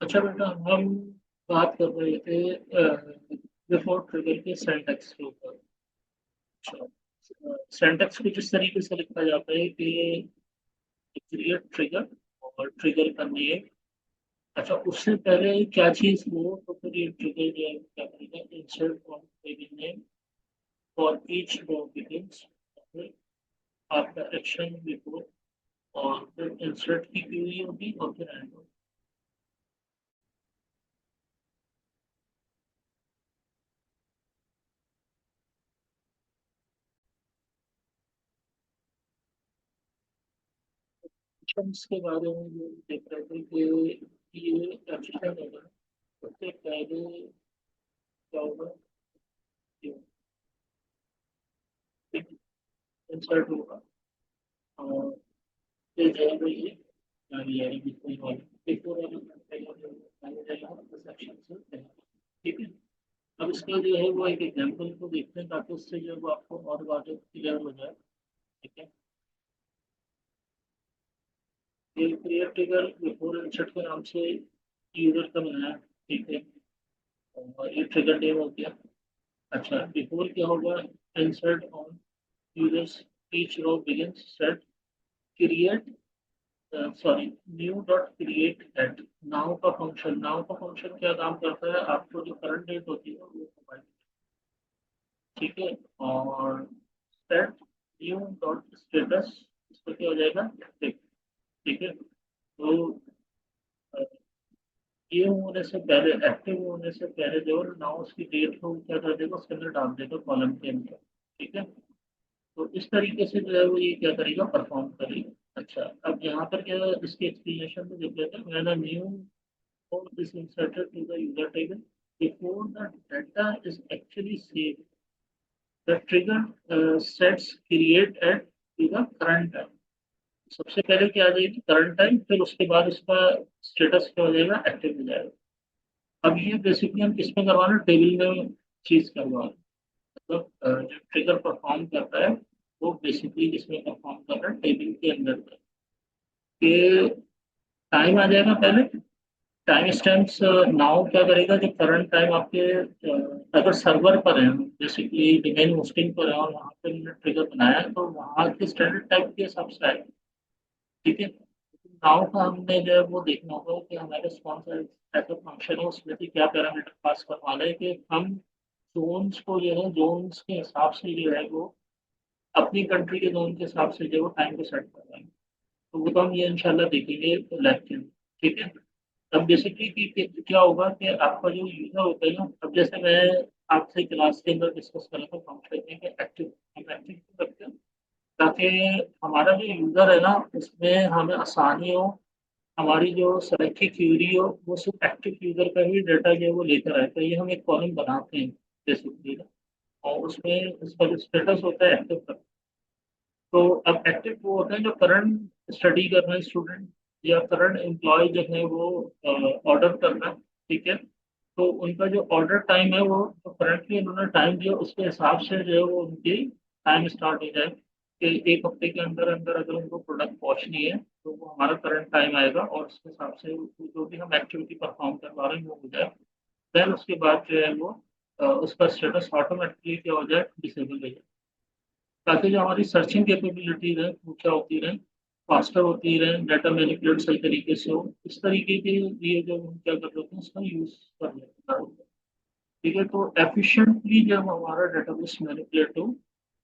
अच्छा बेटा, हम बात कर रहे थे बिफोर ट्रिगर के सिंटैक्स के ऊपर। अच्छा, सिंटैक्स को जिस तरीके से लिखा जाता है कि क्रिएट ट्रिगर और ट्रिगर का नेम। अच्छा, उससे पहले क्या चीज हो तो फिर ये ट्रिगर जो है क्या करेगा, insert from trigger name for each row begins, फिर आपका एक्शन बिफोर, और फिर इंसर्ट की क्वेरी होगी और फिर एंड होगी। एक्शंस के बारे में ये देख रहे थे कि ये एक्शन है ना, सबसे पहले क्या होगा कि इंसर्ट होगा और फिर जाएगा ये ये बिफोर वाला, बिफोर वाला पहले जो पहले जाएगा उस एक्शन से पहले। ठीक है। अब इसका जो है वो एक एग्जांपल को देखते हैं ताकि उससे जो है वो आपको और बातें क्लियर हो जाए। ठीक है। ये क्रिएट ट्रिगर बिफोर इंसर्ट के नाम से यूजर का बनाया। ठीक है। और ये ट्रिगर नेम हो गया। अच्छा, बिफोर क्या होगा, insert on users each row begins set create, sorry, new dot create at. Now का फंक्शन क्या काम करता है, आपको जो करंट डेट होती है वो प्रोवाइड। ठीक है। और सेट न्यू डॉट स्टेटस, इस पर क्या हो जाएगा, ठीक। ठीक है। तो अ, ये होने से पहले, एक्टिव होने से पहले जो नाउ उसकी डेट को क्या कर देगा, उसके अंदर डाल देगा कॉलम के अंदर। ठीक है। तो इस तरीके से जो है वो ये क्या करेगा, परफॉर्म करेगा। अच्छा, अब यहाँ पर क्या है, इसके एक्सप्लेनेशन में देख लेते हैं। When a new code is inserted to the user table before the data is actually saved, the trigger sets create at to the current time. सबसे पहले क्या आ जाएगी, करंट टाइम, फिर उसके बाद उसका स्टेटस क्या हो जाएगा, एक्टिव हो जाएगा। अब ये बेसिकली हम किसमें करवा रहे हैं, टेबल में चीज करवा रहे हैं। मतलब जो ट्रिगर परफॉर्म करता है वो बेसिकली इसमें परफॉर्म कर रहा है टेबल के अंदर के। टाइम आ जाएगा पहले, टाइम स्टैम्प्स। नाउ क्या करेगा, जो करंट टाइम आपके अगर सर्वर पर है, बेसिकली डोमेन होस्टिंग पर है और वहाँ पे हमने ट्रिगर बनाया है तो वहाँ के स्टैंडर्ड टाइम के हिसाब से आएगा। ठीक है। नाउ का हमने जो है वो देखना होगा कि हमारे कौन सा ऐसा फंक्शन है, उसमें से क्या पैरामीटर पास करवाना है कि हम जोन्स को जो है जोन्स के हिसाब से जो है वो अपनी कंट्री के जोन के हिसाब से जो है वो टाइम को सेट करवाएंगे। तो वो तो हम ये इंशाल्लाह देखेंगे लेक्चर में। ठीक है। अब बेसिकली क्या होगा कि आपका जो यूजर होता है ना, अब जैसे मैं आपसे क्लास के अंदर डिस्कस कर रहा था फंक्शन में एक्टिव, हम एक्टिव क्यों रखते हैं ताकि हमारा जो यूजर है ना उसमें हमें आसानी हो, हमारी जो सेलेक्ट की क्यूरी हो वो सिर्फ एक्टिव यूजर का ही डाटा जो है वो लेकर आए, तो ये हम एक कॉलम बनाते हैं बेसिकली ना, और उसमें उसका जो स्टेटस होता है एक्टिव का। तो अब एक्टिव वो होते हैं जो करंट स्टडी कर रहे हैं स्टूडेंट या करंट एम्प्लॉय जो है वो ऑर्डर कर रहा है। ठीक है। तो उनका जो ऑर्डर टाइम है वो करंटली उन्होंने टाइम दिया उसके हिसाब से जो है वो उनकी टाइम स्टार्ट हो जाए कि एक हफ्ते के अंदर अंदर अगर उनको प्रोडक्ट पहुंचनी है तो वो हमारा करंट टाइम आएगा और उसके हिसाब से जो भी हम एक्टिविटी परफॉर्म करवा रहे हैं वो हो जाए। देन उसके बाद जो है वो उसका स्टेटस ऑटोमेटिकली क्या हो जाए, डिसेबल हो जाए, ताकि जो हमारी सर्चिंग कैपेबिलिटीज है वो क्या होती रहे, फास्टर होती रहे, डाटा मैनिपुलेट सही तरीके से हो। इस तरीके के लिए जो हम क्या कर लेते हैं उसका यूज कर लेते हैं। ठीक है। तो एफिशिएंटली जब हमारा डेटाबेस मैनिपुलेट हो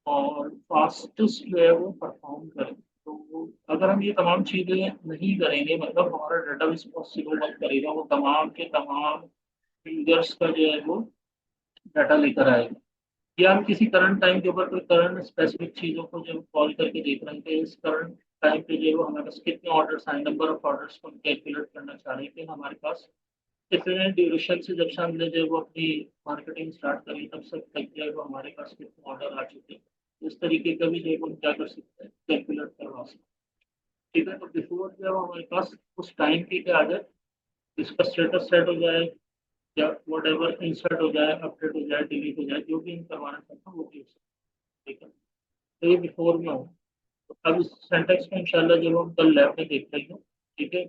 और फास्टेस्ट जो है वो परफॉर्म करे, तो अगर हम ये तमाम चीजें नहीं करेंगे, मतलब हमारा डेटाबेस पॉसिबल वर्क करेगा, वो तमाम के तमाम यूजर्स का जो है वो डाटा लेकर आएगा, या हम किसी करंट टाइम के ऊपर कोई करंट स्पेसिफिक चीजों को जब कॉल करके देख रहे हैं कि इस करंट टाइम पे जो है वो हमारे पास कितने ऑर्डर्स आए, नंबर ऑफ ऑर्डर्स को हम कैलकुलेट करना चाह रहे हैं कि हमारे पास कितने ड्यूरेशन से, जब से हमने जो है वो अपनी मार्केटिंग स्टार्ट करी तब से तक जो है वो हमारे पास कितने ऑर्डर आ चुके हैं, इस तरीके का भी जो है वो हम क्या कर सकते हैं, कैलकुलेट करवा सकते हैं। ठीक है। तो बिफोर जो है वो हमारे पास उस टाइम की क्या आ जाए, इसका स्टेटस सेट हो जाए या वट एवर इंसर्ट हो जाए, अपडेट हो जाए, डिलीट हो जाए, जो भी हम करवाना चाहते हैं वो भी हो सकता है। ठीक है। तो ये बिफोर में हो। तो अब इस सेंटेक्स में इंशाल्लाह जब हम कल लैब में देख लेंगे। ठीक है।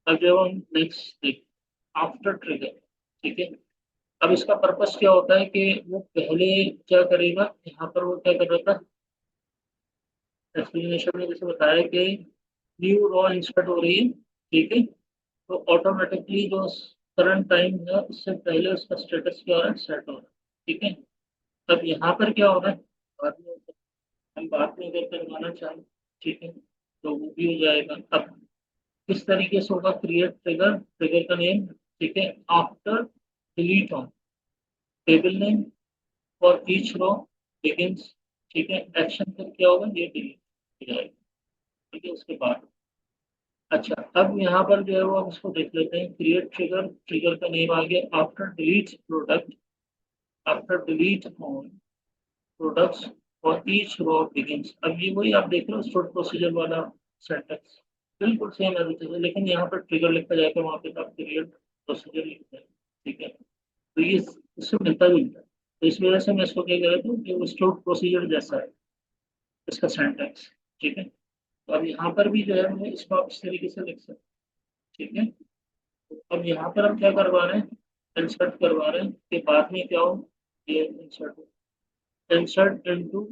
अब जब हम नेक्स्ट देख, आफ्टर ट्रिगर। ठीक है। अब इसका पर्पस क्या होता है कि वो पहले क्या करेगा, यहाँ पर वो क्या कर रहा था, एक्सप्लेनेशन में जैसे बताया कि न्यू रॉ इंसर्ट हो रही है। ठीक है। तो ऑटोमेटिकली जो करंट टाइम है उससे पहले उसका स्टेटस क्या हो रहा है, सेट हो रहा है। ठीक है। अब यहाँ पर क्या हो रहा है, बाद में हम बाद में अगर करवाना चाहें, ठीक है, तो वो भी हो जाएगा। अब किस तरीके से होगा, क्रिएट ट्रिगर, ट्रिगर का नेम, ठीक है, after delete on table name for each row begins. ठीक है। एक्शन फिर क्या होगा, ये डिलीट हो जाएगा। ठीक है। उसके बाद अच्छा, अब यहाँ पर जो है वो हम इसको देख लेते हैं, क्रिएट ट्रिगर, ट्रिगर का नेम आ गया after delete product, after delete on products और ईच रो बिगिंस। अब ये वही आप देख रहे हो स्टोर प्रोसीजर वाला सेंटेंस, बिल्कुल सेम है तरीके से, लेकिन यहाँ पर ट्रिगर लिखा जाएगा, वहाँ पे आप क्रिएट प्रोसीजर लिखते हैं। ठीक है। तो ये इससे मिलता जुलता है, तो इस वजह से मैं इसको क्या कह रहा हूँ कि वो स्टोर प्रोसीजर जैसा है इसका सेंटेंस। ठीक है। तो अब यहाँ पर भी जो है मैं इसको आप इस तरीके से लिख सकते हैं। ठीक है। तो अब यहाँ पर हम क्या करवा रहे हैं, इंसर्ट करवा रहे हैं कि बाद में क्या हो, ये इंसर्ट हो, insert into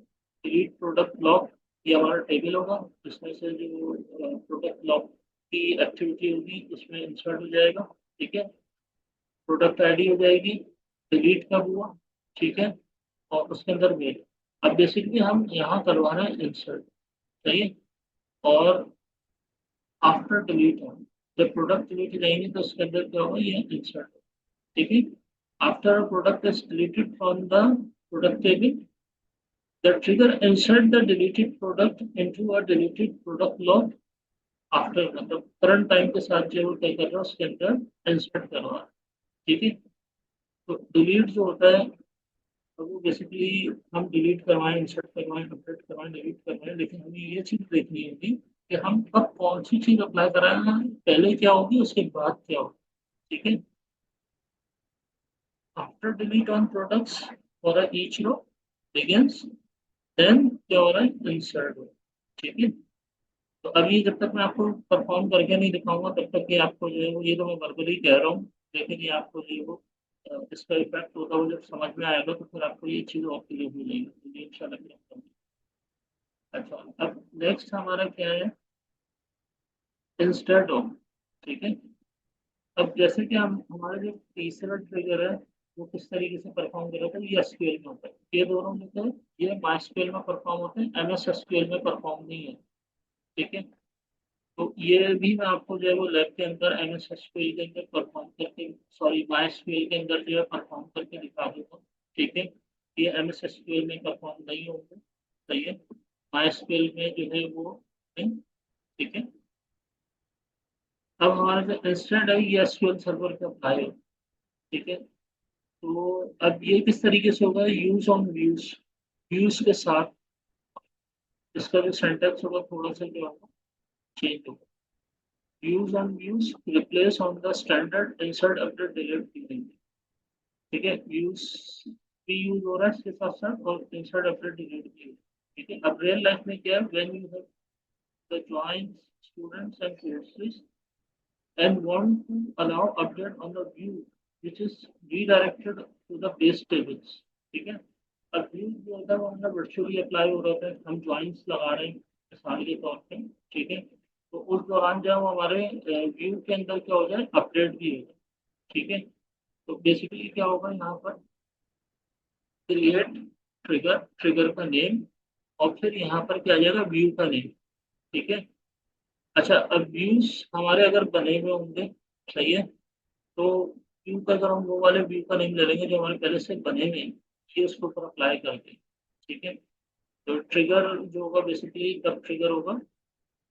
delete product lock. ये हमारा टेबल होगा, इसमें से जो प्रोडक्ट लॉक की एक्टिविटी होगी उसमें इंसर्ट हो जाएगा। ठीक है। प्रोडक्ट आईडी हो जाएगी, डिलीट कब हुआ, ठीक है, और उसके अंदर मेल। अब बेसिकली हम यहाँ करवा रहे हैं इंसर्ट, सही है, और आफ्टर डिलीट हो, जब प्रोडक्ट डिलीट जाएंगे तो उसके अंदर क्या होगा, ये इंसर्ट। ठीक है। After product is deleted from the product table, the trigger insert the deleted product into a deleted product log after, मतलब करंट टाइम के साथ जो वो क्या कर रहा है उसके अंदर इंसर्ट कर रहा है। ठीक है। तो डिलीट जो होता है, तो वो बेसिकली हम डिलीट करवाएं, इंसर्ट करवाएं, अपडेट करवाएं, डिलीट करवाएं, लेकिन हमें ये चीज देखनी होगी कि हम कब कौन सी चीज अप्लाई कराएं, पहले क्या होगी उसके बाद क्या होगी। ठीक है। After delete on products for each row begins, then क्या हो रहा है, इंसर्ट हो। ठीक है। तो अभी जब तक मैं आपको परफॉर्म करके नहीं दिखाऊंगा तब तक ये आपको जो है वो, ये तो मैं वर्बली कह रहा हूँ, लेकिन ये आपको जो है वो इसका इफेक्ट होगा, वो जब समझ में आएगा तो फिर आपको ये चीज़ और क्लियर हो जाएगी, तो ये इंशाल्लाह। अच्छा, अब नेक्स्ट हमारा क्या है, इंस्टेड ऑफ। ठीक है। अब जैसे कि हम हमारा जो तीसरा ट्रिगर है वो किस तरीके से परफॉर्म कर रहा था, ये एसक्यूएल में होता है, ये दोनों जो है ये माइस्क्यूएल में परफॉर्म होते हैं, एमएस एसक्यूएल में परफॉर्म नहीं है। ठीक है। तो ये भी मैं आपको जो है वो लैब के अंदर एम एस एसक्यूएल के अंदर परफॉर्म करके, सॉरी माई एसक्यूएल के अंदर जो है परफॉर्म करके दिखा दूंगा। ठीक है। ये एम एस एसक्यूएल में परफॉर्म नहीं होंगे, सही है, माई एसक्यूएल में जो है वो नहीं। ठीक है। अब हमारा जो इंस्टेंट है ये एसक्यूएल सर्वर पे अप्लाई हो। ठीक है। तो अब ये किस तरीके से होगा, यूज ऑन व्यूज, व्यूज के साथ इसका जो सेंटेंस होगा थोड़ा सा जो होगा चेंज होगा। Use on views replace on the standard insert update delete. ठीक है। यूज भी यूज हो रहा है इसके साथ साथ, और इंसर्ट अपडेट डिलीट भी। ठीक है। अब रियल लाइफ में क्या है, when you have the join students and courses and want to allow update on the view which is redirected to the base tables. ठीक है। अब व्यू जो होता है वो हमारा वर्चुअली अप्लाई हो रहा है, हम ज्वाइंट्स लगा रहे हैं मिसाल के तौर पे। ठीक है। तो उस दौरान जब हमारे व्यू के अंदर क्या हो जाए, अपडेट भी हो जाए। ठीक है। तो बेसिकली क्या होगा यहाँ पर, क्रिएट ट्रिगर, ट्रिगर का नेम, और फिर यहाँ पर क्या आ जाएगा, व्यू का नेम। ठीक है। अच्छा, अब व्यूज हमारे अगर बने हुए होंगे, सही है, तो व्यू का अगर हम वो वाले व्यू का नेम ले लेंगे जो हमारे पहले से बने हुए हैं, ये उसके ऊपर अप्लाई करके। ठीक है। तो ट्रिगर जो होगा बेसिकली कब ट्रिगर होगा,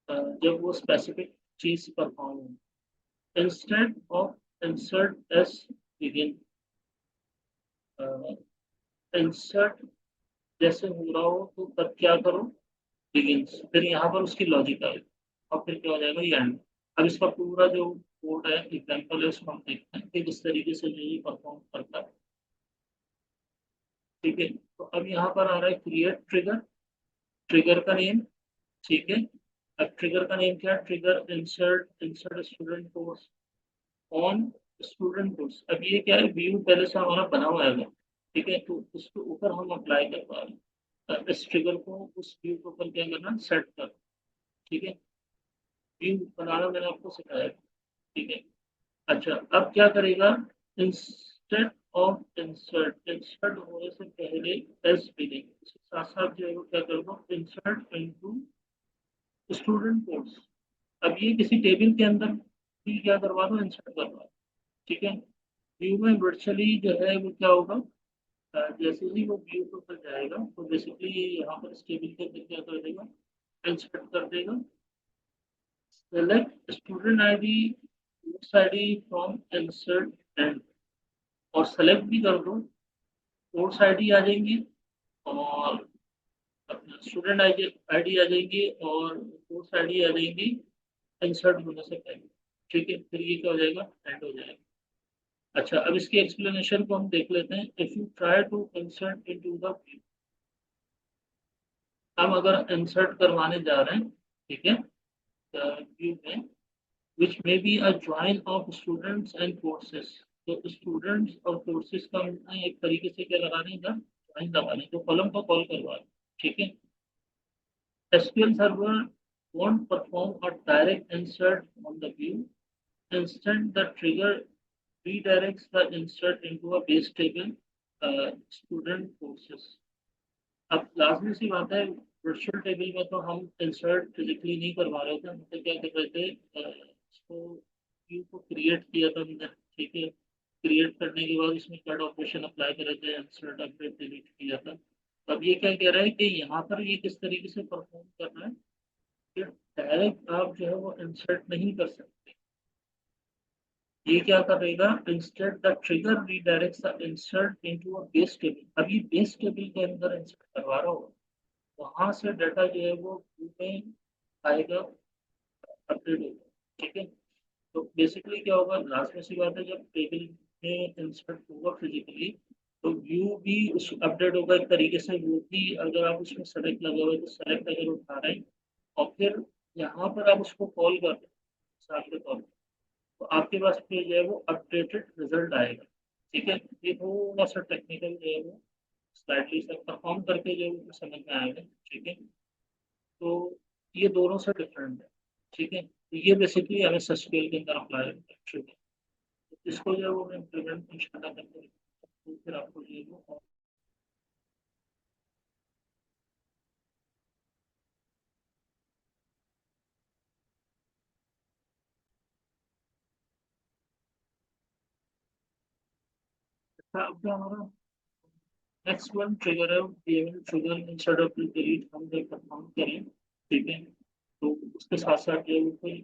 जब वो स्पेसिफिक चीज परफॉर्म हो, instead of insert S begin, insert जैसे हो रहा हो तो तब क्या करो, बिगिंस, फिर यहाँ पर उसकी लॉजिक आएगा और फिर क्या हो जाएगा, ये एंड। अब इसका पूरा जो कोड है, एग्जाम्पल है, उसको हम देखते हैं कि किस तरीके से जो ये परफॉर्म करता है। ठीक है। तो अब यहाँ पर आ रहा है क्रिएट ट्रिगर, ट्रिगर का नेम। ठीक है। अब ट्रिगर का नेम क्या है, trigger insert, insert student course on student course, अब ये क्या है, व्यू पहले से हमारा बना हुआ है, ठीक है, तो उसके ऊपर हम अप्लाई कर पा रहे हैं। इस ट्रिगर को उस व्यू के ऊपर क्या करना, सेट कर, ठीक है, व्यू बनाना मैंने आपको सिखाया है, ठीक है। अच्छा, अब क्या करेगा, इंस्टेड ऑफ इंसर्ट, इंसर्ट होने से पहले एस बिगिन, इसके साथ साथ जो है वो क्या कर दो, इंसर्ट इनटू स्टूडेंट कोर्स। अब ये किसी टेबल के अंदर भी क्या करवा दो, इंसर्ट करवा दो, ठीक है। व्यू में वर्चुअली जो है वो क्या होगा, जैसे ही वो व्यू के ऊपर जाएगा तो बेसिकली यहाँ पर इस टेबल के अंदर क्या कर देगा, इंसर्ट कर देगा, select student ID, course ID from insert and, और सेलेक्ट भी कर दो, कोर्स आईडी आ जाएंगी और अपना स्टूडेंट आईडी आ जाएंगी और कोर्स आईडी आ जाएंगी इंसर्ट होने से पहले, ठीक है, फिर ये क्या हो जाएगा, एंड हो जाएगा। अच्छा, अब इसकी एक्सप्लेनेशन को हम देख लेते हैं। If you try to insert into the view, हम अगर इंसर्ट करवाने जा रहे हैं, ठीक है, व्यू में, which may be a join of students and courses, तो स्टूडेंट्स और कोर्सेज का हमने एक तरीके से क्या लगा रहे हैं, इधर ज्वाइन लगा रहे हैं, तो कॉलम को कॉल करवा रहे हैं, ठीक है। SQL server won't perform a direct insert on the view. Instead, the trigger redirects the insert into a base table, student courses. अब लाजमी सी बात है, वर्चुअल टेबल में तो हम इंसर्ट फिजिकली नहीं करवा रहे थे, हम तो क्या कर रहे थे, इसको व्यू को क्रिएट किया था हमने, ठीक है, क्रिएट करने के बाद इसमें कट ऑपरेशन अप्लाई कर रहे थे, इंसर्ट अपडेट डिलीट किया था। तो अब ये क्या कह रहा है कि यहाँ पर ये किस तरीके से परफॉर्म कर रहा है, कि डायरेक्ट आप जो है वो इंसर्ट नहीं कर सकते, ये क्या करेगा, instead the trigger redirects the insert into a base table. अब ये बेस टेबल के अंदर इंसर्ट करवा रहा होगा, वहां से डाटा जो है वो व्यू में आएगा, अपडेट होगा, ठीक है। तो बेसिकली क्या होगा, लास्ट में सी बात है, जब टेबल में इंसर्ट होगा फिजिकली, तो व्यू भी उस अपडेट होगा एक तरीके से, वो भी अगर आप उसमें सेलेक्ट लगे हुए तो सेलेक्ट अगर उठा रहे हैं और फिर यहाँ पर आप उसको कॉल कर रहे हैं मिसाल के तौर पर, तो आपके पास फिर जो है वो अपडेटेड रिजल्ट आएगा, ठीक है। ये थोड़ा सा टेक्निकल जो है वो स्लाइडली सा परफॉर्म करके जो है वो समझ में आएगा, ठीक है। तो ये दोनों से डिफरेंट है, ठीक है, तो ये बेसिकली एम एस एसक्यूएल के अंदर अप्लाई है, ठीक है। तो इसको जो है वो मैं इम्प्लीमेंट इंशाल्लाह करके तो फिर आपको जो है वो, अच्छा, अब जो हमारा नेक्स्ट वन ट्रिगर है, PML trigger instead of delete हम जो परफॉर्म करें, ठीक है, तो उसके साथ साथ जो है वो कोई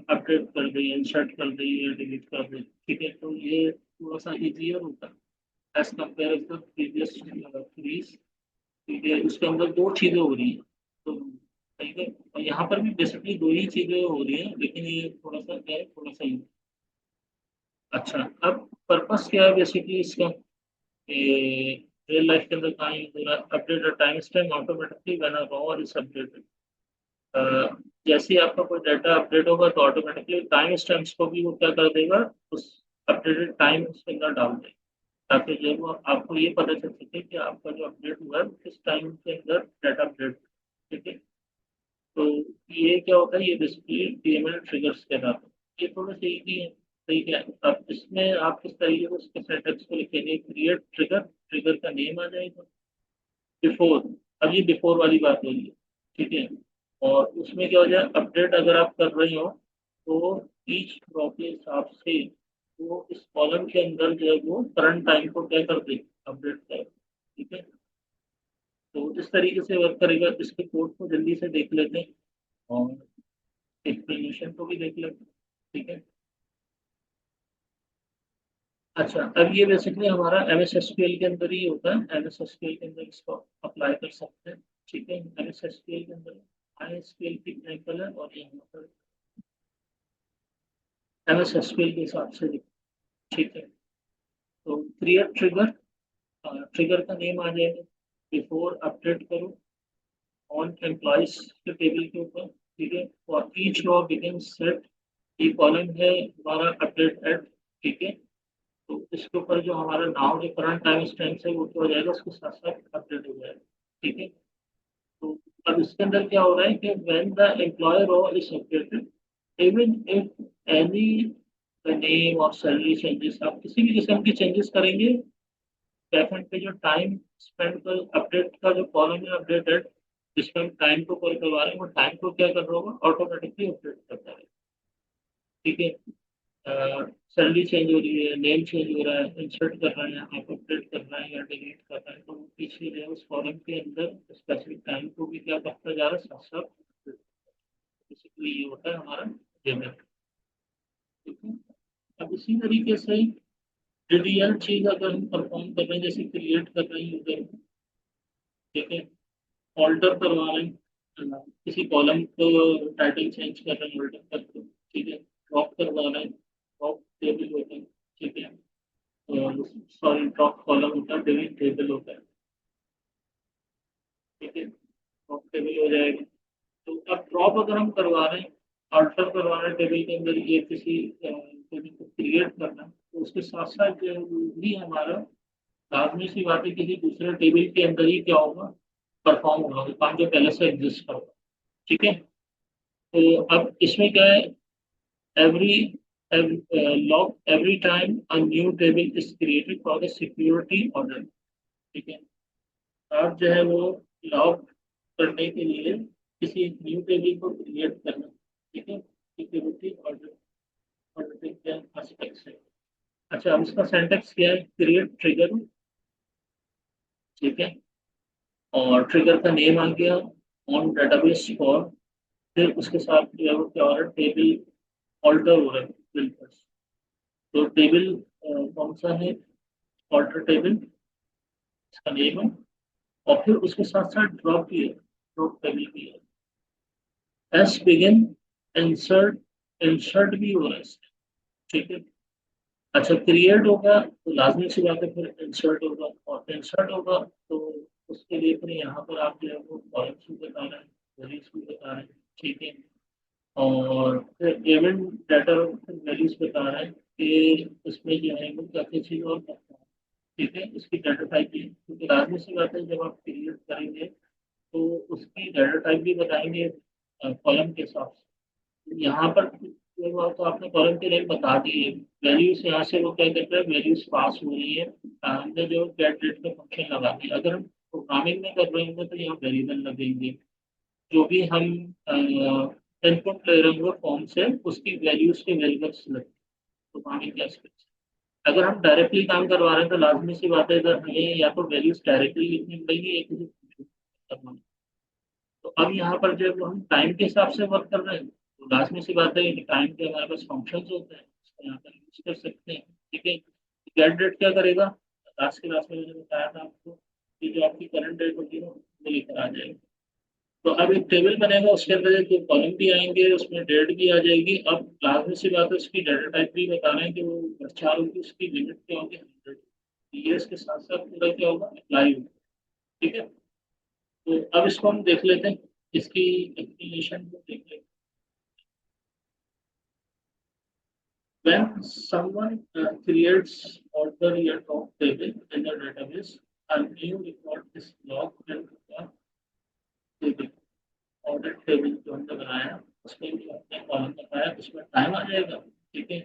अपडेट कर दी, इंसर्ट कर दी या डिलीट कर दी, ठीक है, तो ये थोड़ा सा इजियर होता है as compare to previous series, ठीक है। उसके अंदर दो चीजें हो रही हैं, तो ठीक है, और यहाँ पर भी बेसिकली दो ही चीजें हो रही हैं, लेकिन ये थोड़ा सा क्या है, थोड़ा सा ही। अच्छा, अब पर्पस क्या है बेसिकली इसका, रियल लाइफ के अंदर कहाँ यूज हो रहा है, update time stamp automatically when a raw is updated, जैसे ही आपका कोई डाटा अपडेट होगा तो ऑटोमेटिकली टाइम स्टैम्प्स को भी वो क्या कर देगा, उस अपडेटेड टाइम उसके अंदर डाल देगा, ताकि जो है वो आपको ये पता चल सके कि आपका जो अपडेट हुआ है वो किस टाइम के अंदर डाटा अपडेट, ठीक है। तो ये क्या होता है, ये बेसिकली पीएमएल ट्रिगर्स कहलाते हैं, ये थोड़ा सा इजी है, ठीक है। अब इसमें आप किस तरीके से उसके सिंटैक्स को लिखेंगे, क्रिएट ट्रिगर, ट्रिगर का नेम आ जाएगा, बिफोर, अब ये बिफोर वाली बात हो रही है, ठीक है, और उसमें क्या हो जाए, अपडेट अगर आप कर रहे हो तो ईच रो के हिसाब से वो इस कॉलम के अंदर जो है वो करंट टाइम को क्या कर दे, अपडेट कर, ठीक है। तो इस तरीके से वर्क करेगा, इसके कोड को जल्दी से देख लेते हैं और एक्सप्लेनेशन को भी देख लेते हैं, ठीक है। अच्छा, अब ये बेसिकली हमारा एम एस एसक्यूएल के अंदर ही होता है, एम एस एसक्यूएल के अंदर इसको अप्लाई कर सकते हैं, ठीक है। एम एस एसक्यूएल के अंदर आई एसक्यूएल की एग्जाम्पल है और यहाँ पर एम एस एसक्यूएल के हिसाब से ठीक है। तो क्रिएट ट्रिगर, ट्रिगर का नेम आ जाएगा, बिफोर अपडेट करो ऑन एम्प्लॉइज के टेबल के ऊपर, ठीक है, और ईच रो बिगिन सेट, ये कॉलम है हमारा अपडेट एट, ठीक है। तो इसके ऊपर जो हमारा नाउ जो करंट टाइम स्टैम्प है वो क्या हो जाएगा, उसके साथ साथ अपडेट हो जाएगा। ठीक है। तो अब इसके अंदर क्या हो रहा है कि when the employer role is updated, even if any the name और सैलरी चेंजेस, आप किसी भी किस्म की चेंजेस करेंगे, बैकएंड पे जो टाइम स्पेंड कर अपडेट का जो कॉलम है अपडेटेड, जिसमें हम टाइम को कॉल करवा रहे हैं, वो टाइम को क्या कर रहा होगा, ऑटोमेटिकली अपडेट करता है। ठीक है। सैलरी चेंज हो रही है, नेम चेंज हो रहा है, इंसर्ट कर रहे हैं आप, अपडेट कर रहे हैं या डिलीट कर रहे हैं, तो वो पीछे जो है उस कॉलम के अंदर स्पेसिफिक टाइम को भी क्या करता जा रहा है, साथ साथ। बेसिकली ये होता है हमारा डेबिट। ठीक है। अब इसी तरीके से रियल चीज अगर हम परफॉर्म कर रहे हैं, जैसे क्रिएट कर रहे हैं यूजर, ठीक है, ऑल्टर करवा रहे हैं, किसी कॉलम को टाइटल चेंज कर रहे हैं ऑल्टर करके, ठीक है, ड्रॉप करवा रहे हैं, ड्रॉप टेबल होता है, ठीक है, सॉरी ड्रॉप कॉलम होता है, डिलीट टेबल होता है, ठीक है, ड्रॉप टेबल हो जाएगा। तो अब ड्रॉप अगर हम करवा रहे हैं, अल्टर करवा रहे हैं टेबल के अंदर, ये किसी टेबल को क्रिएट करना, तो उसके साथ साथ जो है वो भी हमारा लाजमी सी बात है किसी दूसरे टेबल के अंदर ही क्या होगा, परफॉर्म होगा, वो काम जो पहले से एग्जिस्ट करेगा। ठीक है। तो अब इसमें क्या है, every log every time a new table is created for the security order. ठीक है। आप जो है वो लॉग करने के लिए किसी न्यू टेबल को क्रिएट करना, ठीक है, सिक्योरिटी ऑर्डर, ऑर्डर क्या आस्पेक्ट्स है। अच्छा, अब इसका सिंटैक्स क्या है, क्रिएट ट्रिगर, ठीक है, और ट्रिगर का नेम आ गया, ऑन डेटाबेस फॉर, फिर उसके साथ जो है वो क्या हो रहा है, टेबल ऑल्टर हो रहा है बिल्कुल। तो टेबल कौन सा है, ऑल्टर टेबल, इसका नेम है, और फिर उसके साथ साथ ड्रॉप भी है, ड्रॉप टेबल भी है, एस बिगिन, इंसर्ट, इंसर्ट भी हो रहा है इसमें, ठीक है। अच्छा, क्रिएट होगा तो लाजमी सी बात है फिर इंसर्ट होगा, और इंसर्ट होगा तो उसके लिए फिर यहाँ पर आप जो है वो कॉलम्स भी बता रहे हैं, वैल्यूज भी बता रहे हैं, ठीक है, और फिर इवेंट डाटा वैल्यूज बता रहे हैं कि उसमें जो है वो क्या क्या चीज़ और करता है, ठीक है, उसकी डाटा टाइप भी, क्योंकि लाजमी सी बात है जब आप क्रिएट करेंगे तो उसकी डाटा टाइप भी बताएंगे कॉलम के हिसाब से। यहाँ पर ये हुआ तो आपने कॉलम के लिए बता दिए, वैल्यूज यहाँ से वो क्या कहते हैं, वैल्यूज पास हो रही है, हमने जो गेट डेट का फंक्शन लगा दिया, अगर हम प्रोग्रामिंग में कर रहे होंगे तो यहाँ वेरिएबल लगेंगे, जो भी हम इनपुट ले रहे होंगे फॉर्म से उसकी वैल्यूज के वेरिएबल्स लगेंगे प्रोग्रामिंग के aspect से। अगर हम डायरेक्टली काम करवा रहे हैं तो लाजमी सी बात है इधर हमें या तो वैल्यूज डायरेक्टली लिखनी पड़ेगी, एक करना। तो अब यहाँ पर जब हम टाइम के हिसाब से वर्क कर रहे हैं तो लाजमी सी बात है कि टाइम के हमारे पास फंक्शंस होते हैं, उसको यहाँ पर यूज कर सकते हैं। ठीक है। गेट डेट क्या करेगा, लास्ट के लास्ट में मैंने बताया था आपको कि जो आपकी करंट डेट होगी ना वो लेकर आ जाएगी। तो अब एक टेबल बनेगा, उसके अंदर एक कॉलम भी आएंगे, उसमें डेट भी आ जाएगी। अब लाजमी सी बात है उसकी डाटा टाइप भी बता रहे हैं कि वो 4 होगी, उसकी लिमिट क्या होगी, 100। ये इसके साथ साथ पूरा क्या होगा, अप्लाई होगा। ठीक है। तो अब इसको हम देख लेते हैं, इसकी एक्सप्लेनेशन को देख लेते हैं। When someone creates order or top table in the database, a new record is logged into the table। Order table जो हमने बनाया उसमें भी अपने कॉलम बताया, उसमें टाइम आ जाएगा। ठीक है।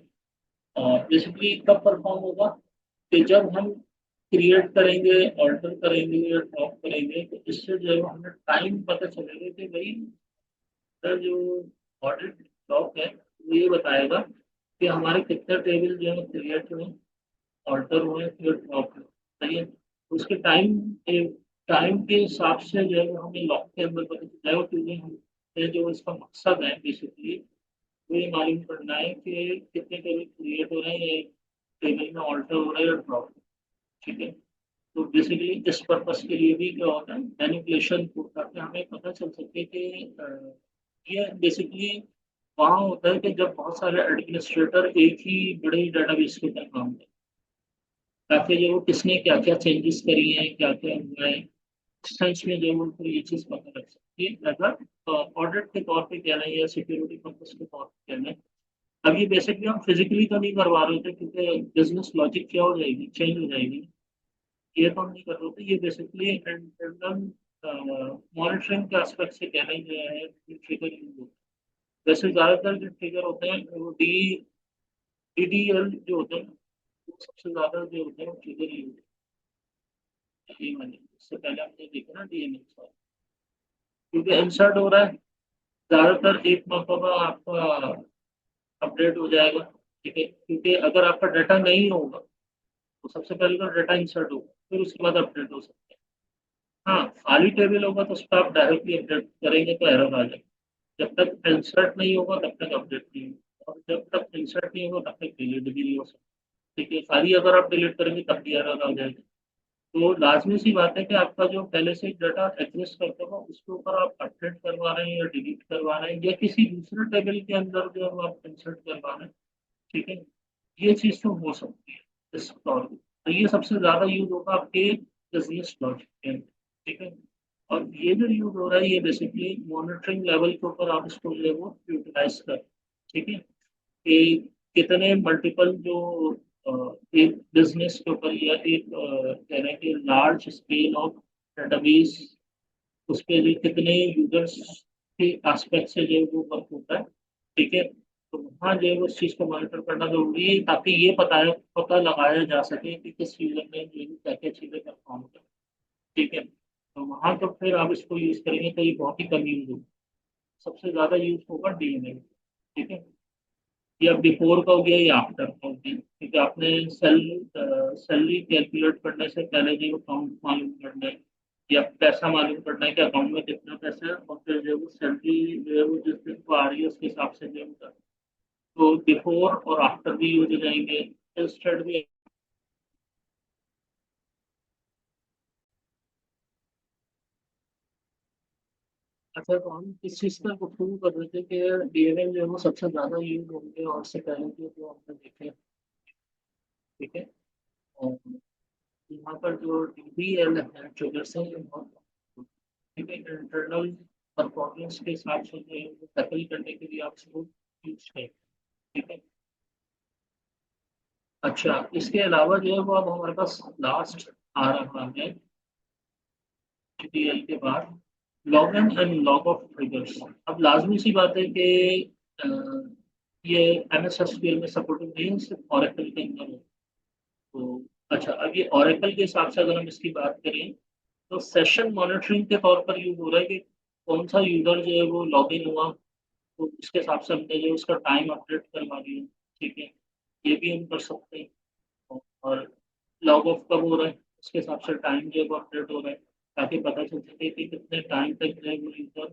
और बेसिकली कब परफॉर्म होगा, कि जब हम क्रिएट करेंगे, ऑल्टर करेंगे या ड्रॉप करेंगे, तो इससे जो है हमें टाइम पता चलेगा कि भाई जो ऑर्डर ड्रॉप है वो ये बताएगा कि हमारे कितने टेबल जो है क्रिएट हुए, ऑल्टर हुए, फिर ड्रॉप हुए। सही है। उसके टाइम टाइम के हिसाब से जो है वो हमें लॉग के अंदर पता चल जाएगा, क्योंकि हम जो इसका मकसद है बेसिकली वो ये मालूम करना है कि कितने टेबल क्रिएट हो रहे हैं, या टेबल में ऑल्टर हो रहा है या ड्रॉप। ठीक है। तो बेसिकली इस पर्पस के लिए भी क्या होता है, मैनिपुलेशन को, ताकि हमें पता चल सके कि ये बेसिकली वहाँ होता है कि जब बहुत सारे एडमिनिस्ट्रेटर एक ही बड़े डेटाबेस के ऊपर काम करते हैं, ताकि जो किसने क्या क्या चेंजेस करी हैं, क्या क्या हुआ है, सेंस में जो उनको ये चीज़ पता लग सकती है, अगर ऑडिट के तौर पे कहना है या सिक्योरिटी पर्पस के तौर पे कहना है, अब ये बेसिकली हम फिजिकली तो नहीं करवा रहे थे क्योंकि बिजनेस लॉजिक क्या हो जाएगी, चेंज हो जाएगी। ये तो हम नहीं कर रहे थे, ये बेसिकली इंटरनल मॉनिटरिंग के एस्पेक्ट से कहने गया है कि ट्रिगर यूज होता है। वैसे ज्यादातर जो ट्रिगर होते हैं वो डीडीएल जो होते हैं, वो सबसे ज्यादा जो होते हैं वो ट्रिगर यूज होते हैं। ये वाले इससे पहले हमने देखा ना डीएमएल, क्योंकि इंसर्ट हो रहा है ज्यादातर एक मरतबा आपका अपडेट हो जाएगा। ठीक है, क्योंकि अगर आपका डाटा नहीं होगा तो सबसे पहले तो डाटा इंसर्ट होगा, फिर उसके बाद अपडेट हो सकता है। हाँ, खाली टेबल होगा तो उस पर आप डायरेक्टली अपडेट करेंगे तो एरर आ जाएगा। जब तक इंसर्ट नहीं होगा तब तक अपडेट नहीं होगा, और जब तक इंसर्ट नहीं होगा तब तक डिलीट भी नहीं हो सकता। ठीक है, खाली अगर आप डिलीट करेंगे तब भी एरर आ जाएगा। तो लाजमी सी बात है कि आपका जो पहले से डाटा एग्जिस्ट करता होगा उसके ऊपर आप अपडेट करवा रहे हैं या डिलीट करवा रहे हैं या किसी दूसरे टेबल के अंदर जो है वो आप इंसर्ट करवा रहे हैं। ठीक है, ये चीज तो हो सकती है इस तौर पे। तो ये सबसे ज्यादा यूज होगा आपके बिजनेस लॉजिक के अंदर। ठीक है, और ये जो यूज हो रहा है ये बेसिकली मॉनिटरिंग लेवल के ऊपर आप इसको जो है वो यूटिलाइज कर। ठीक है, कि कितने मल्टीपल जो एक बिजनेस के ऊपर या एक कह रहे हैं कि लार्ज स्केल ऑफ डेटाबेस, उस पे जो कितने यूजर्स के एस्पेक्ट से जो है वो वर्क होता है। ठीक है, तो वहाँ जो है उस चीज़ को मॉनिटर करना जरूरी है ताकि ये पता लगाया जा सके कि किस यूजर ने जो है क्या क्या चीज़ें परफॉर्म कर। ठीक है, तो वहाँ तो फिर आप इसको यूज करेंगे तो ये बहुत ही कम यूज होगा, सबसे ज्यादा यूज होगा डीएनए। ठीक है, या बिफोर का हो गया या आफ्टर का हो गया, क्योंकि आपने सैलरी कैलकुलेट करने से पहले जो अकाउंट मालूम करना है या पैसा मालूम करना है कि अकाउंट में कितना पैसा है, और फिर जो है वो सैलरी जो है वो जिस दिन को आ रही है उसके हिसाब से जो है वो तो बिफोर और आफ्टर भी यूज हो जाएंगे, इंस्टेड भी। अच्छा, तो हम इस चीज पर गुफ्तगू कर रहे थे कि डीएनए जो है वो सबसे ज्यादा यूज होंगे और उससे पहले के जो हमने देखे। ठीक है, और यहाँ पर जो डीबीएल है ट्रिगर से ये बहुत, ठीक है, इंटरनल परफॉर्मेंस के हिसाब से जो है वो टैकल करने के लिए आप इसको यूज करें। ठीक है, अच्छा, इसके अलावा जो है वो अब हमारे पास लास्ट आ रहा है डीबीएल के बाद log in and log of triggers. अब लाजमी सी बात है कि अ, ये एमएस एसक्यूएल में सपोर्टेड नहीं है, सिर्फ ओरेकल के अंदर है। तो अच्छा, अब ये ओरेकल के हिसाब से अगर हम इसकी बात करें तो सेशन मॉनिटरिंग के तौर पर यूज हो रहा है कि कौन सा यूजर जो है वो लॉग इन हुआ तो उसके हिसाब से हमने जो उसका टाइम अपडेट करवा दिया। ठीक है, ये भी हम कर सकते हैं। और लॉग ऑफ कब हो रहा है उसके हिसाब से टाइम जो है वो अपडेट हो रहा है, ताकि पता चल सके कि कितने टाइम तक जो है वो यूजर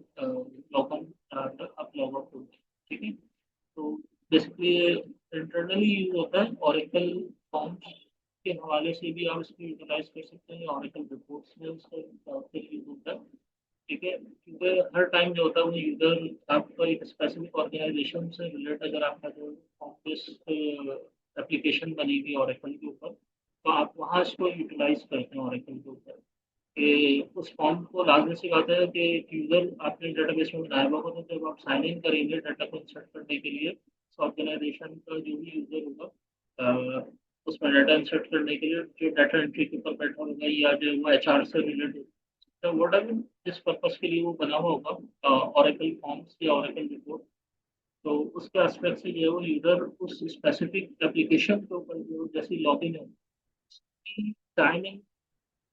लॉग ऑन अब लॉग ऑफ हो गया। ठीक है, तो बेसिकली इंटरनली यूज होता है ओरेकल फॉर्म्स के हवाले से भी आप इसको यूटिलाइज कर सकते हैं, ओरेकल रिपोर्ट्स में उसका फिर यूज होता है। ठीक है, क्योंकि हर टाइम जो होता है वो यूजर आपका एक स्पेसिफिक ऑर्गेनाइजेशन से रिलेट, अगर आपका जो ऑफिस एप्लीकेशन बनेगी ओरेकल के ऊपर तो आप वहाँ इसको यूटिलाइज करते हैं ओरेकल के ऊपर। कि उस फॉर्म को लाजमी सी बात है कि यूजर आपने डेटाबेस में बनाया होगा तो जब आप साइन इन करेंगे डाटा को इंसर्ट करने के लिए ऑर्गेनाइजेशन का जो भी यूजर होगा उसमें डाटा इंसर्ट करने के लिए जो डाटा एंट्री के ऊपर बैठा होगा या जो वो एचआर से रिलेटेड, तो वट एवर जिस पर्पज के लिए वो बना हुआ होगा ओरेकल फॉर्म्स या ओरेकल रिपोर्ट, तो उसके एस्पेक्ट से जो है वो यूजर उस स्पेसिफिक एप्लीकेशन के ऊपर जो जैसी लॉगिन है उसकी टाइमिंग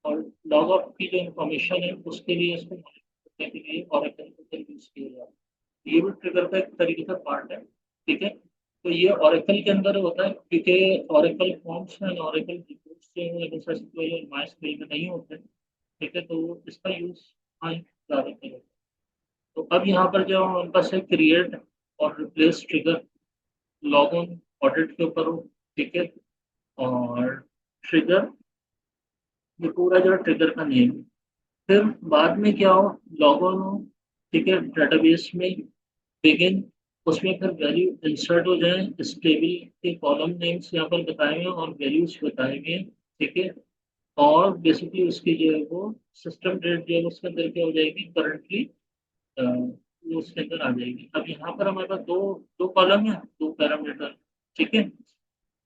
और लॉग आउट की जो इंफॉर्मेशन है उसके लिए इसको मॉनिटर करने के लिए ओरेकल को यूज किया जाता है। ये भी ट्रिगर का एक तरीके का पार्ट है। ठीक है, तो ये ओरेकल के अंदर होता है क्योंकि Oracle forms and Oracle reports जो है एसएसक्यूएल और माइस्क्यूएल में नहीं होते। ठीक है, तो इसका यूज हाँ ज़्यादातर होता है। तो अब यहाँ पर जो हमारे पास है क्रिएट और replace trigger, log on audit के ऊपर हो। ठीक है, और ट्रिगर, ये पूरा जो ट्रिगर का नेम, फिर बाद में क्या हो, लॉग ऑन हो। ठीक है, डेटाबेस में बिगिन, उसमें फिर वैल्यू इंसर्ट हो जाए, इस टेबल के कॉलम नेम्स यहाँ पर बताए हुए हैं और वैल्यूज बताए हुए हैं। ठीक है, और बेसिकली उसकी जो है वो सिस्टम डेट जो है उसके अंदर क्या हो जाएगी करंटली वो उसके अंदर आ जाएगी। अब यहाँ पर हमारे पास दो दो कॉलम है, दो पैरामीटर, ठीक है।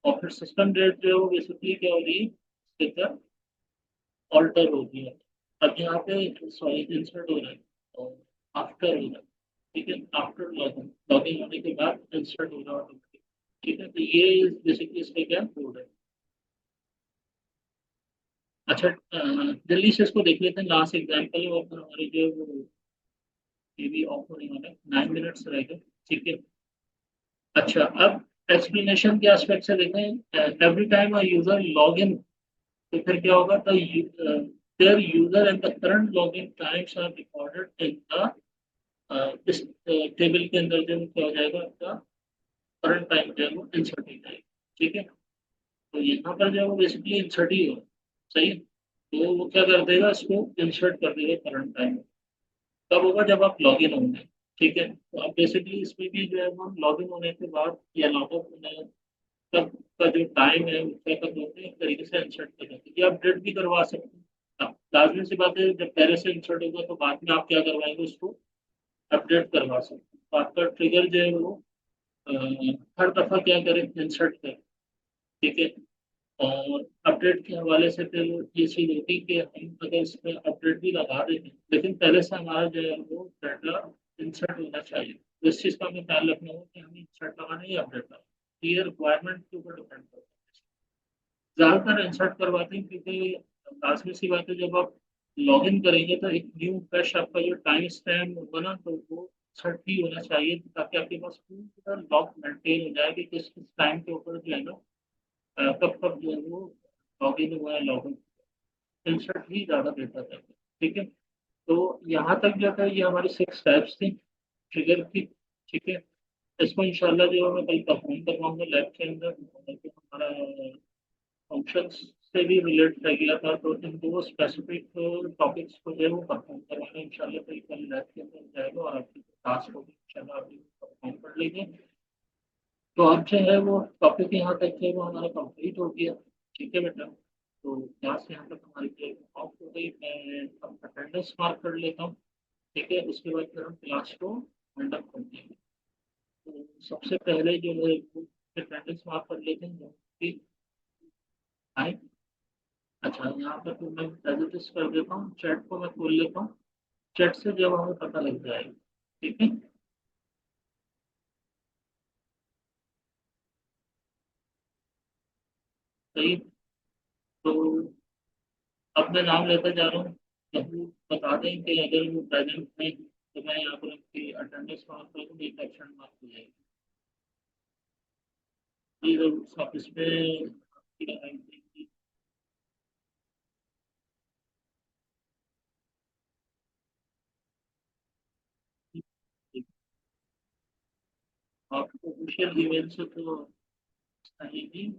और फिर सिस्टम डेट जो है वो बेसिकली क्या हो रही है, इसके अंदर ऑल्टर हो गया। अब यहाँ पे सॉरी इंसर्ट हो रहा है और आफ्टर हो रहा है, ठीक है। आफ्टर लॉगिंग, लॉगिंग होने के बाद इंसर्ट हो रहा है, ठीक है। तो ये बेसिकली इसका क्या कोड है। अच्छा, जल्दी से इसको देख लेते हैं, लास्ट एग्जाम्पल और फिर हमारे जो है वो ये भी ऑफ होने वाला है, 9 मिनट्स रह गए, ठीक है। अच्छा, अब एक्सप्लेनेशन के एस्पेक्ट से देखें, every time a user log in, तो फिर क्या होगा, the their user and the current login times are recorded in the, इस टेबल के अंदर जो क्या हो जाएगा, आपका करंट टाइम जो है वो इंसर्ट हो जाएगा, ठीक है। तो यहाँ पर जो है वो बेसिकली इंसर्ट ही हो, सही है। तो वो क्या कर देगा, इसको इंसर्ट कर देगा करंट टाइम। कब होगा, जब आप लॉग इन होंगे, ठीक है। तो अब बेसिकली इसमें भी जो है हम लॉग इन होने के बाद या लॉग आउट होने तब का जो टाइम है वो क्या कर देते हैं, एक तरीके से इंसर्ट कर देते हैं, या अपडेट भी करवा सकते हैं। अब लाजमी सी बात है, जब पहले से इंसर्ट होगा तो बाद में आप क्या करवाएंगे, उसको अपडेट करवा सकते हैं। तो आपका ट्रिगर जो है वो अ, हर दफा क्या करें, इंसर्ट करें, ठीक है। और अपडेट के हवाले से फिर ये चीज होगी कि हम अगर इसमें अपडेट भी लगा देते हैं, लेकिन पहले से हमारा जो है वो डाटा इंसर्ट होना चाहिए। तो इस चीज का हमें ख्याल रखना होगा कि हमें इंसर्ट लगाना है या अपडेट लगाना, ये रिक्वायरमेंट के ऊपर डिपेंड करता है। ज्यादातर इंसर्ट करवाते हैं क्योंकि लाजमी सी बात है, जब आप लॉग इन करेंगे तो एक न्यू फ्रेश आपका जो टाइम स्टैम्प होगा ना, तो वो इंसर्ट ही होना चाहिए, ताकि आपके पास पूरा लॉग मेंटेन हो जाए कि किस किस टाइम के ऊपर जो है ना, कब कब जो है वो लॉग इन हुआ है, लॉग इन, इंसर्ट ही ज्यादा बेहतर है, ठीक है। तो यहाँ तक जो था ये हमारी 6 स्टेप्स थी ट्रिगर की, ठीक है। इसको इंशाल्लाह जो है मैं कल परफॉर्म करवाऊंगा लैब के अंदर, जो हमारा फंक्शंस से भी रिलेट रह गया था, तो इन दो स्पेसिफिक टॉपिक्स को जो है वो परफॉर्म करवाना इंशाल्लाह तो कल लैब के अंदर जाएगा, और आपकी टास्क होगी इंशाल्लाह आप परफॉर्म कर लेंगे। तो अब जो है वो टॉपिक यहाँ तक जो है वो हमारा कंप्लीट हो गया, ठीक है बेटा। तो यहाँ से यहाँ तक हमारी क्लास ऑफ हो गई, मैं अब अटेंडेंस मार्क कर लेता हूँ, ठीक है। उसके बाद फिर हम क्लास को वाइंड अप करते हैं। तो सबसे पहले जो है अटेंडेंस मार्क कर लेते हैं, ठीक है। अच्छा, यहाँ पर तो मैं एडिट कर देता हूँ, चैट को मैं खोल लेता हूँ, चैट से जब हमें पता लग जाएगा, ठीक है। सही। तो अब मैं नाम लेता जा रहा हूँ, जब वो बता दें कि अगर वो प्रेजेंट है तो मैं यहाँ पर उनकी अटेंडेंस मार्क कर दूँ, एक एब्सेंट मार्क हो जाएगी। प्लीज उस ऑफिस में आपको ऑफिशियल ईमेल से तो आएगी,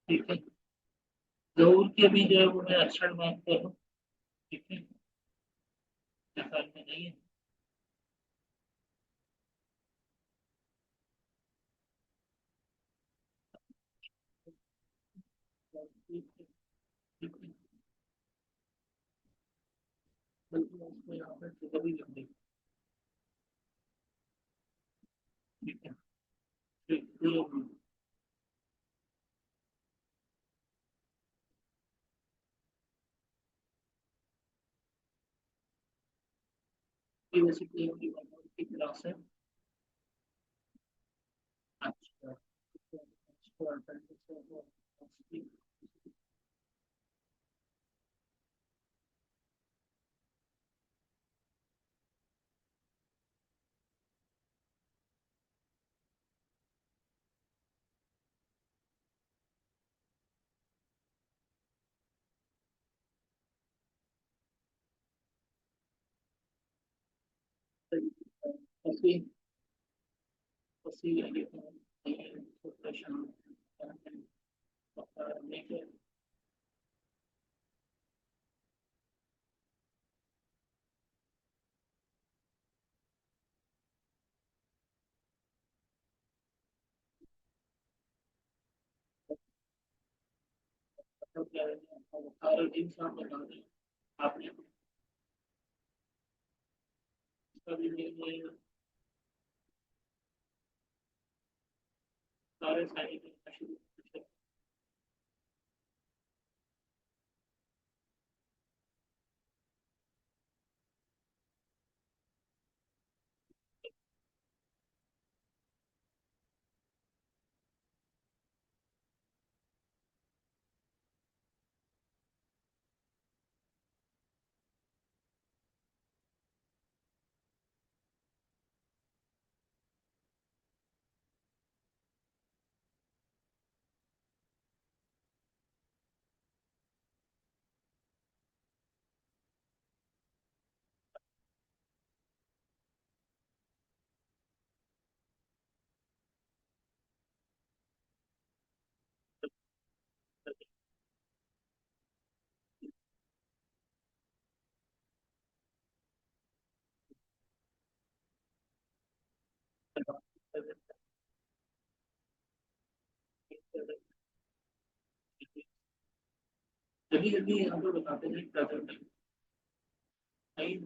ठीक है। जरूर के भी जो है वो मैं एब्सेंट मार्क कर दूँ, ठीक है, ऐसा में नहीं है। ठीक है, ठीक है। बल्कि मैं उसको यहाँ पर ट्रिगर भी लिख देंगे, ठीक है। ठीक, तो ये बेसिकली हमारी की क्लास है। अच्छा, इसको अटेंडेंस ऐसी ऐसी आगे परेशान लेके मतलब क्या है, सारा दिन साथ बता दें आपने। इसका भी ये सारे साइड करना शुरू करते हैं। जल्दी जल्दी हम लोग बताते हैं प्रेजेंट टाइम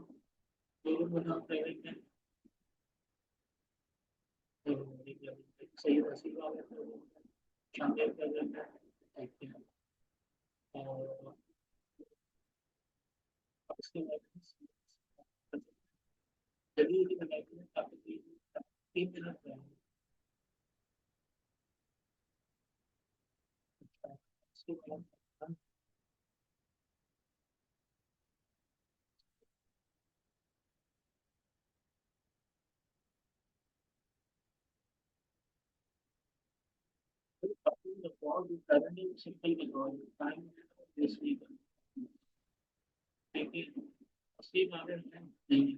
दोनों बनाते हैं तो सही रसीद वाले तो शामिल प्रेजेंट है और उसके बाद जल्दी जल्दी बनाते हैं ताकि 3 मिनट रहें। उसके बाद the call is suddenly simple because time this week लेकिन असली कारण है नहीं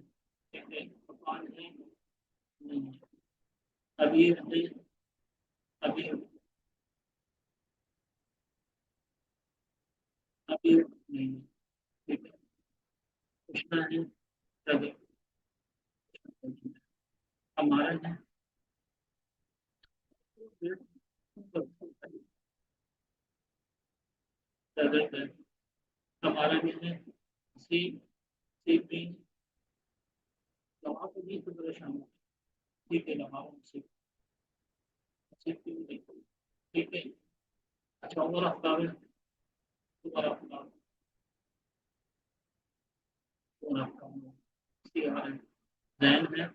ठीक है भगवान है नहीं अभी अभी अभी अभी नहीं ठीक है पूछना है तभी हमारा है हमारा भी है सी सी पी दवा को भी तो परेशान हो ठीक है लगाओ सी पी देखो ठीक है अच्छा और हफ्ता में दोबारा हफ्ता और हफ्ता में इसके हमारे जैन है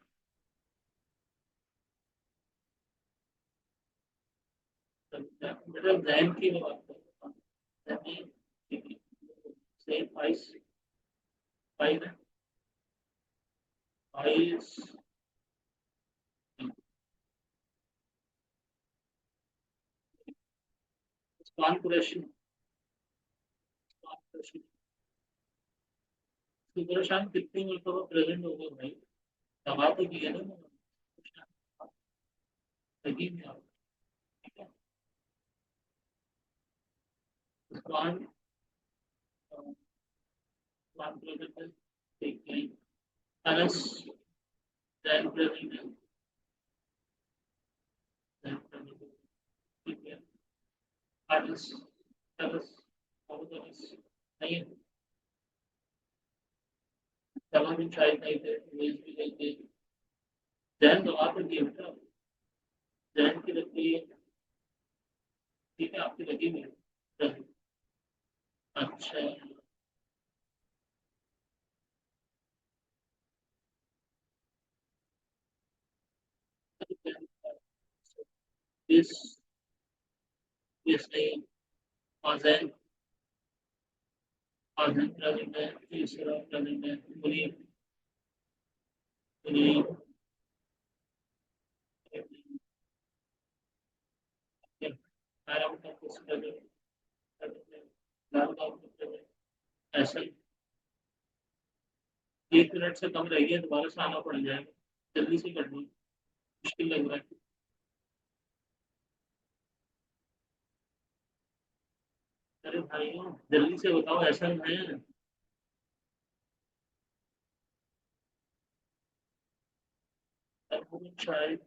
मतलब जैन की मैं बात करता हूँ सेम प्राइस फाइव है प्राइस कॉन्कुरेशन परेशान कितनी मरतबा प्रेजेंट होगा भाई दवा तो किया ना लगी में आप ठीक है कॉन कॉन प्रेजेंट है ठीक है अनस जैन प्रेजेंट है जैन प्रेजेंट है ठीक है अनस अनस बहुत अनस नहीं है दवा भी शायद नहीं थे वेज भी नहीं थे जैन दवा तो दिए बेटा जैन की लगती है ठीक है आपकी लगी में अच्छा इस नहीं अजैन अजैन प्रेजेंट है तीसरा प्रेजेंट है मुनीब मुनीब ऐसे 1 मिनट से कम रह गया दोबारा से आना पड़ जाएगा जल्दी से करनी मुश्किल लग रहा है अरे भाइयों जल्दी से बताओ ऐसा है शायद